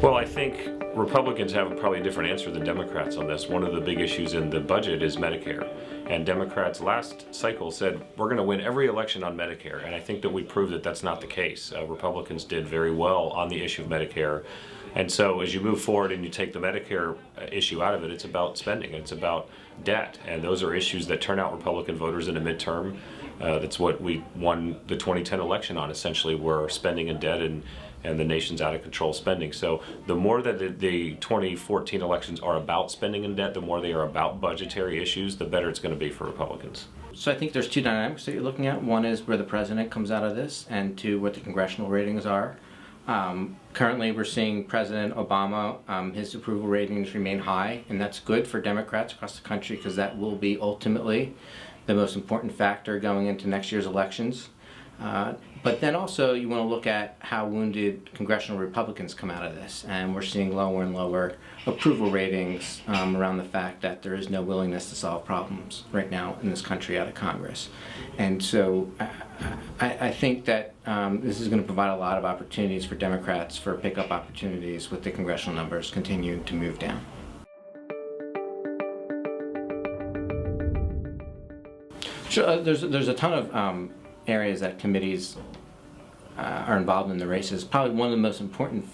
Well, I think Republicans have probably a different answer than Democrats on this. One of the big issues in the budget is Medicare. And Democrats last cycle said, we're going to win every election on Medicare. And I think that we proved that that's not the case. Republicans did very well on the issue of Medicare. And so as you move forward and you take the Medicare issue out of it, it's about spending, it's about debt. And those are issues that turn out Republican voters in a midterm. That's what we won the 2010 election on, essentially, were spending and debt and the nation's out of control spending. So the more that the 2014 elections are about spending and debt, the more they are about budgetary issues, the better it's going to be for Republicans. So I think there's two dynamics that you're looking at. One is where the president comes out of this, and two, what the congressional ratings are. Currently we're seeing President Obama, his approval ratings remain high, and that's good for Democrats across the country because that will be ultimately the most important factor going into next year's elections. But then also you want to look at how wounded congressional Republicans come out of this, and we're seeing lower and lower approval ratings around the fact that there is no willingness to solve problems right now in this country out of Congress. And so I think that this is going to provide a lot of opportunities for Democrats for pickup opportunities with the congressional numbers continuing to move down. Sure, there's a ton of areas that committees are involved in the races. Probably one of the most important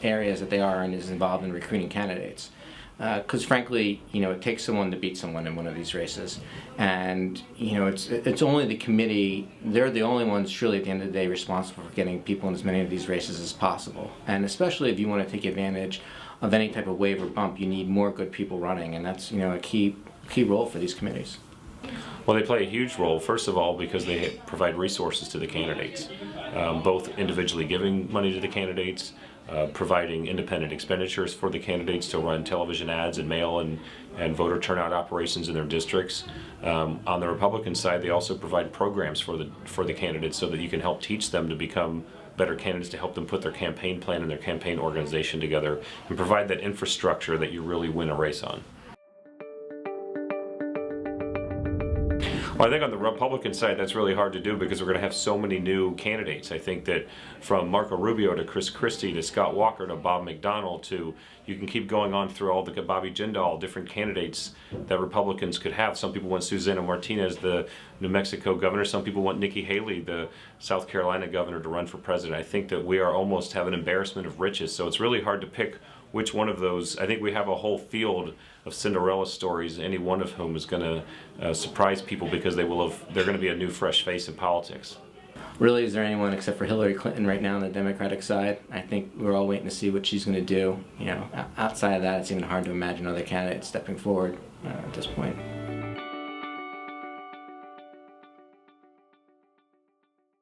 areas that they are in is involved in recruiting candidates. Because frankly, it takes someone to beat someone in one of these races. And, it's only the committee, they're the only ones truly at the end of the day responsible for getting people in as many of these races as possible. And especially if you want to take advantage of any type of wave or bump, you need more good people running. And that's, a key role for these committees. Well, they play a huge role, first of all, because they provide resources to the candidates, both individually giving money to the candidates, providing independent expenditures for the candidates to run television ads and mail and voter turnout operations in their districts. On the Republican side, they also provide programs for the candidates so that you can help teach them to become better candidates, to help them put their campaign plan and their campaign organization together and provide that infrastructure that you really win a race on. Well, I think on the Republican side that's really hard to do because we're going to have so many new candidates. I think that from Marco Rubio to Chris Christie to Scott Walker to Bob McDonnell to, you can keep going on through all the Bobby Jindal, different candidates that Republicans could have. Some people want Susana Martinez, the New Mexico governor. Some people want Nikki Haley, the South Carolina governor, to run for president. I think that we are almost have an embarrassment of riches. So it's really hard to pick which one of those. I think we have a whole field of Cinderella stories, any one of whom is going to surprise people because they're going to be a new fresh face in politics. Really, is there anyone except for Hillary Clinton right now on the Democratic side? I think we're all waiting to see what she's going to do. Outside of that, it's even hard to imagine other candidates stepping forward at this point.